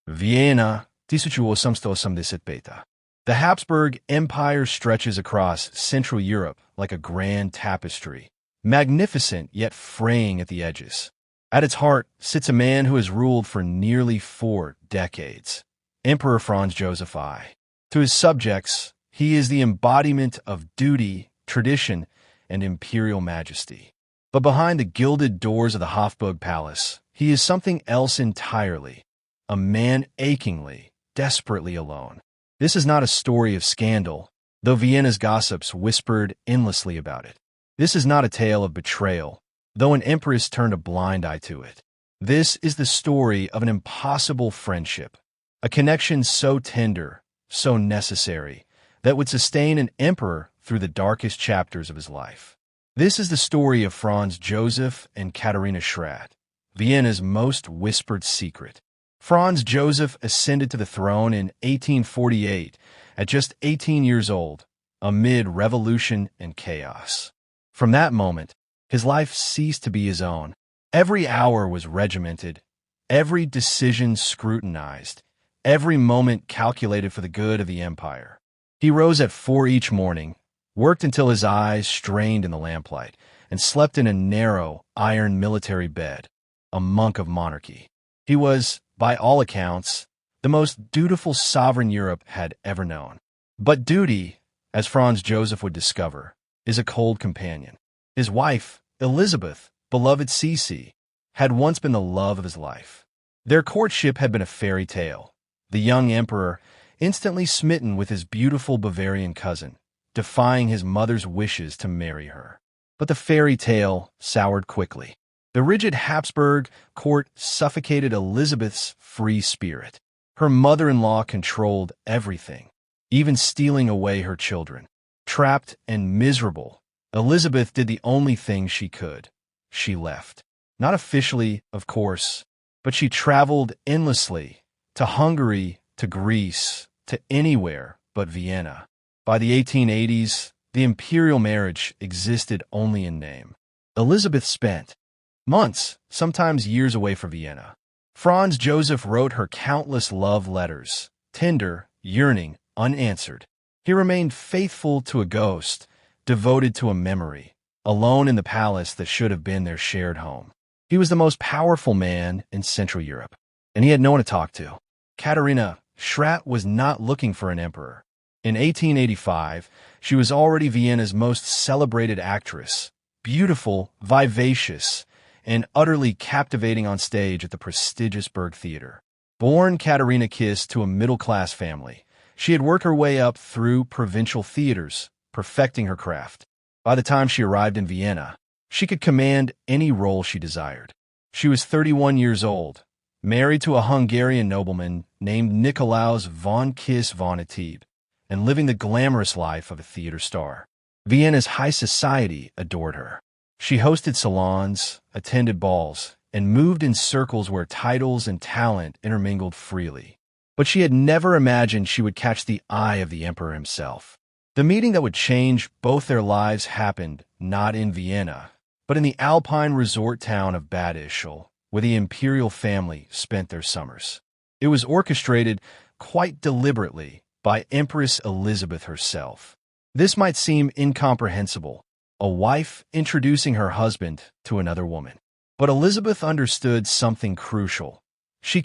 Vienna, 1885. The Habsburg Empire stretches across Central Europe like a grand tapestry, magnificent yet fraying at the edges. At its heart sits a man who has ruled for nearly 4 decades, Emperor Franz Joseph I. To his subjects, he is the embodiment of duty, tradition, and imperial majesty. But behind the gilded doors of the Hofburg Palace, he is something else entirely, a man achingly, desperately alone. This is not a story of scandal, though Vienna's gossips whispered endlessly about it. This is not a tale of betrayal, though an empress turned a blind eye to it. This is the story of an impossible friendship, a connection so tender, so necessary, that would sustain an emperor through the darkest chapters of his life. This is the story of Franz Joseph and Katharina Schratt, Vienna's most whispered secret. Franz Joseph ascended to the throne in 1848 at just 18 years old, amid revolution and chaos. From that moment, his life ceased to be his own. Every hour was regimented, every decision scrutinized, every moment calculated for the good of the empire. He rose at 4 each morning, worked until his eyes strained in the lamplight, and slept in a narrow, iron military bed, a monk of monarchy. He was, by all accounts, the most dutiful sovereign Europe had ever known. But duty, as Franz Joseph would discover, is a cold companion. His wife, Elisabeth, beloved Sisi, had once been the love of his life. Their courtship had been a fairy tale, the young emperor instantly smitten with his beautiful Bavarian cousin, defying his mother's wishes to marry her. But the fairy tale soured quickly. The rigid Habsburg court suffocated Elizabeth's free spirit. Her mother-in-law controlled everything, even stealing away her children. Trapped and miserable, Elizabeth did the only thing she could. She left. Not officially, of course, but she traveled endlessly, to Hungary, to Greece, to anywhere but Vienna. By the 1880s, the imperial marriage existed only in name. Elizabeth spent months, sometimes years away from Vienna. Franz Joseph wrote her countless love letters, tender, yearning, unanswered. He remained faithful to a ghost, devoted to a memory, alone in the palace that should have been their shared home. He was the most powerful man in Central Europe, and he had no one to talk to. Katharina Schratt was not looking for an emperor. In 1885, she was already Vienna's most celebrated actress, beautiful, vivacious, and utterly captivating on stage at the prestigious Burgtheater. Born Katharina Kiss to a middle-class family, she had worked her way up through provincial theaters, perfecting her craft. By the time she arrived in Vienna, she could command any role she desired. She was 31 years old, married to a Hungarian nobleman named Nikolaus von Kiss von Etib, and living the glamorous life of a theater star. Vienna's high society adored her. She hosted salons, attended balls, and moved in circles where titles and talent intermingled freely. But she had never imagined she would catch the eye of the emperor himself. The meeting that would change both their lives happened not in Vienna, but in the alpine resort town of Bad Ischl, where the imperial family spent their summers. It was orchestrated quite deliberately by Empress Elisabeth herself. This might seem incomprehensible, a wife introducing her husband to another woman. But Elizabeth understood something crucial. She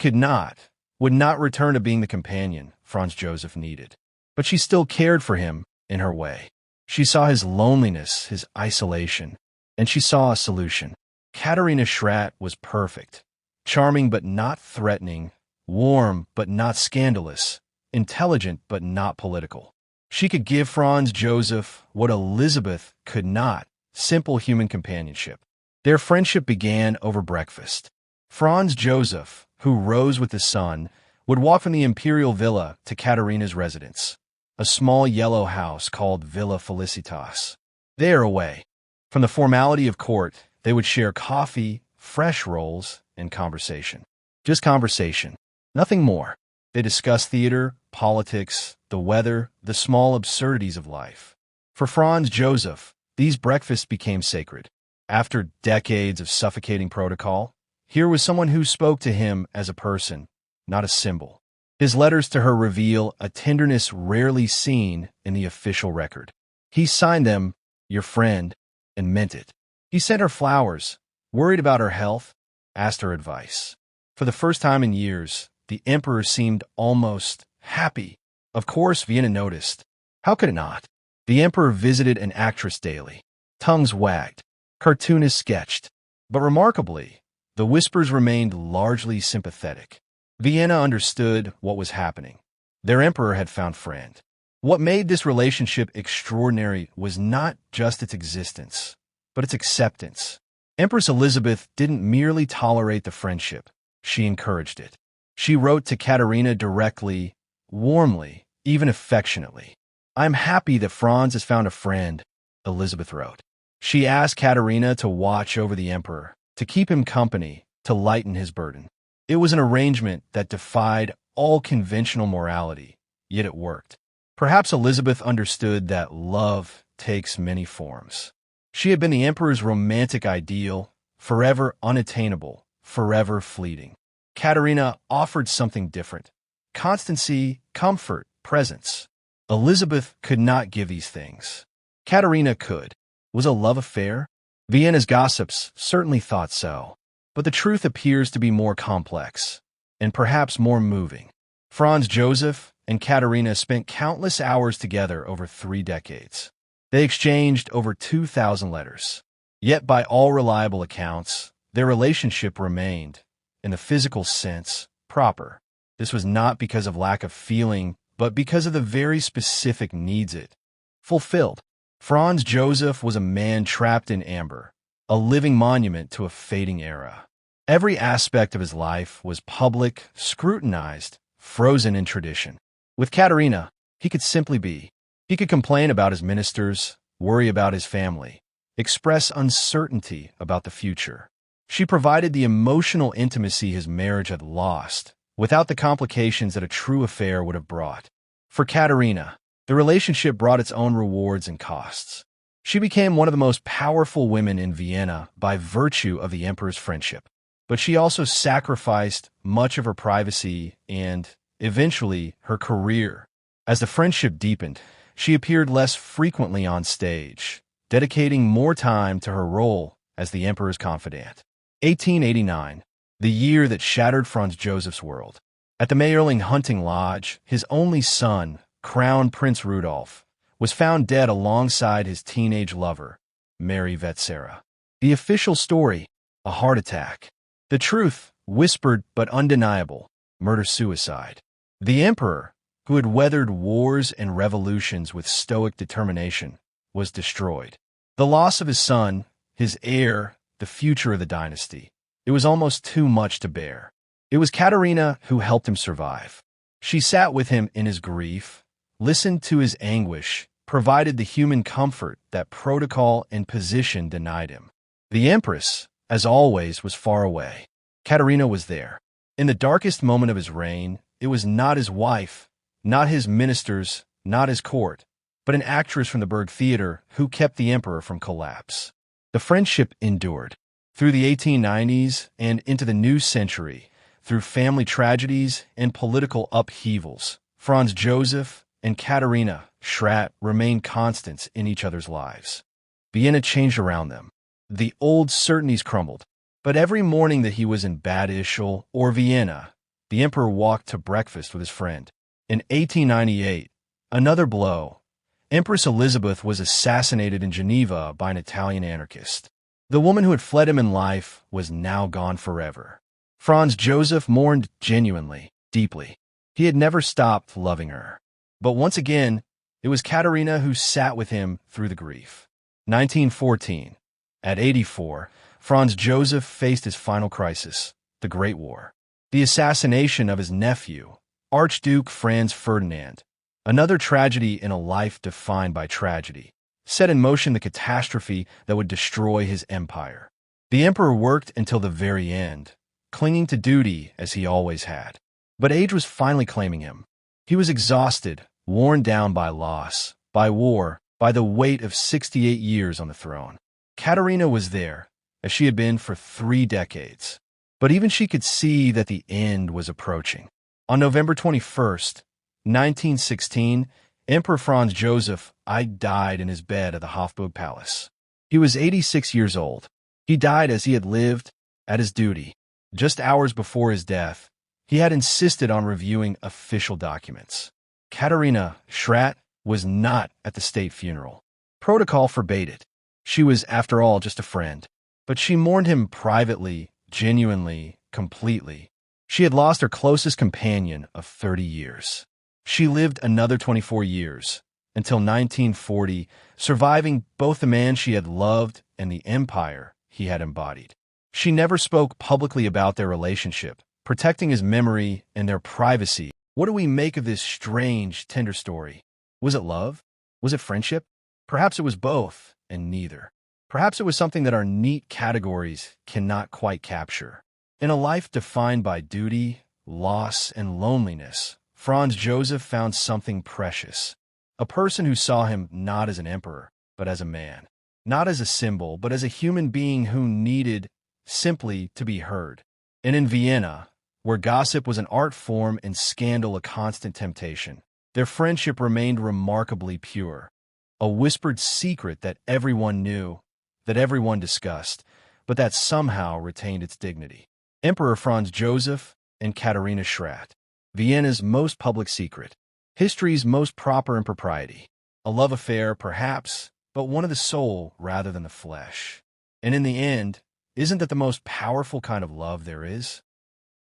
would not return to being the companion Franz Joseph needed. But she still cared for him in her way. She saw his loneliness, his isolation, and she saw a solution. Katharina Schratt was perfect, charming but not threatening, warm but not scandalous, intelligent but not political. She could give Franz Joseph what Elizabeth could not, simple human companionship. Their friendship began over breakfast. Franz Joseph, who rose with the sun, would walk from the imperial villa to Katharina's residence, a small yellow house called Villa Felicitas. There away from the formality of court, they would share coffee, fresh rolls, and conversation. Just conversation, nothing more. They discussed theater, politics, the weather, the small absurdities of life. For Franz Joseph, these breakfasts became sacred. After decades of suffocating protocol, here was someone who spoke to him as a person, not a symbol. His letters to her reveal a tenderness rarely seen in the official record. He signed them, "Your friend," and meant it. He sent her flowers, worried about her health, asked her advice. For the first time in years, the emperor seemed almost happy. Of course, Vienna noticed. How could it not? The emperor visited an actress daily. Tongues wagged. Cartoonists sketched. But remarkably, the whispers remained largely sympathetic. Vienna understood what was happening. Their emperor had found friend. What made this relationship extraordinary was not just its existence, but its acceptance. Empress Elisabeth didn't merely tolerate the friendship, she encouraged it. She wrote to Katharina directly, warmly, even affectionately. "I'm happy that Franz has found a friend," Elisabeth wrote. She asked Katharina to watch over the emperor, to keep him company, to lighten his burden. It was an arrangement that defied all conventional morality, yet it worked. Perhaps Elisabeth understood that love takes many forms. She had been the emperor's romantic ideal, forever unattainable, forever fleeting. Katharina offered something different: constancy, comfort, presence. Elisabeth could not give these things. Katharina could. Was a love affair? Vienna's gossips certainly thought so. But the truth appears to be more complex, and perhaps more moving. Franz Joseph and Katharina spent countless hours together over 3 decades. They exchanged over 2,000 letters. Yet by all reliable accounts, their relationship remained, in the physical sense, proper. This was not because of lack of feeling, but because of the very specific needs it fulfilled. Franz Joseph was a man trapped in amber, a living monument to a fading era. Every aspect of his life was public, scrutinized, frozen in tradition. With Katharina, he could simply be. He could complain about his ministers, worry about his family, express uncertainty about the future. She provided the emotional intimacy his marriage had lost, without the complications that a true affair would have brought. For Katharina, the relationship brought its own rewards and costs. She became one of the most powerful women in Vienna by virtue of the emperor's friendship. But she also sacrificed much of her privacy and, eventually, her career. As the friendship deepened, she appeared less frequently on stage, dedicating more time to her role as the emperor's confidant. 1889, the year that shattered Franz Joseph's world. At the Mayerling hunting lodge, his only son, crowned Prince Rudolf, was found dead alongside his teenage lover, Mary Vetsera. The official story: a heart attack. The truth, whispered but undeniable: murder-suicide. The emperor, who had weathered wars and revolutions with stoic determination, was destroyed. The loss of his son, his heir, the future of the dynasty. It was almost too much to bear. It was Katharina who helped him survive. She sat with him in his grief, listened to his anguish, provided the human comfort that protocol and position denied him. The empress, as always, was far away. Katharina was there. In the darkest moment of his reign, it was not his wife, not his ministers, not his court, but an actress from the Burgtheater who kept the emperor from collapse. The friendship endured. Through the 1890s and into the new century, through family tragedies and political upheavals, Franz Joseph and Katharina Schratt remained constants in each other's lives. Vienna changed around them. The old certainties crumbled. But every morning that he was in Bad Ischl or Vienna, the emperor walked to breakfast with his friend. In 1898, another blow. Empress Elisabeth was assassinated in Geneva by an Italian anarchist. The woman who had fled him in life was now gone forever. Franz Joseph mourned genuinely, deeply. He had never stopped loving her. But once again, it was Katharina who sat with him through the grief. 1914. At 84, Franz Joseph faced his final crisis, the Great War. The assassination of his nephew, Archduke Franz Ferdinand, another tragedy in a life defined by tragedy, set in motion the catastrophe that would destroy his empire. The emperor worked until the very end, clinging to duty as he always had. But age was finally claiming him. He was exhausted, worn down by loss, by war, by the weight of 68 years on the throne. Katharina was there, as she had been for 3 decades. But even she could see that the end was approaching. On November 21st, 1916, Emperor Franz Joseph I died in his bed at the Hofburg Palace. He was 86 years old. He died as he had lived, at his duty. Just hours before his death, he had insisted on reviewing official documents. Katharina Schratt was not at the state funeral. Protocol forbade it. She was, after all, just a friend. But she mourned him privately, genuinely, completely. She had lost her closest companion of 30 years. She lived another 24 years, until 1940, surviving both the man she had loved and the empire he had embodied. She never spoke publicly about their relationship, protecting his memory and their privacy. What do we make of this strange, tender story? Was it love? Was it friendship? Perhaps it was both, and neither. Perhaps it was something that our neat categories cannot quite capture. In a life defined by duty, loss, and loneliness, Franz Joseph found something precious. A person who saw him not as an emperor, but as a man. Not as a symbol, but as a human being who needed simply to be heard. And in Vienna, where gossip was an art form and scandal a constant temptation, their friendship remained remarkably pure. A whispered secret that everyone knew, that everyone discussed, but that somehow retained its dignity. Emperor Franz Joseph and Katharina Schratt. Vienna's most public secret. History's most proper impropriety. A love affair, perhaps, but one of the soul rather than the flesh. And in the end, isn't that the most powerful kind of love there is?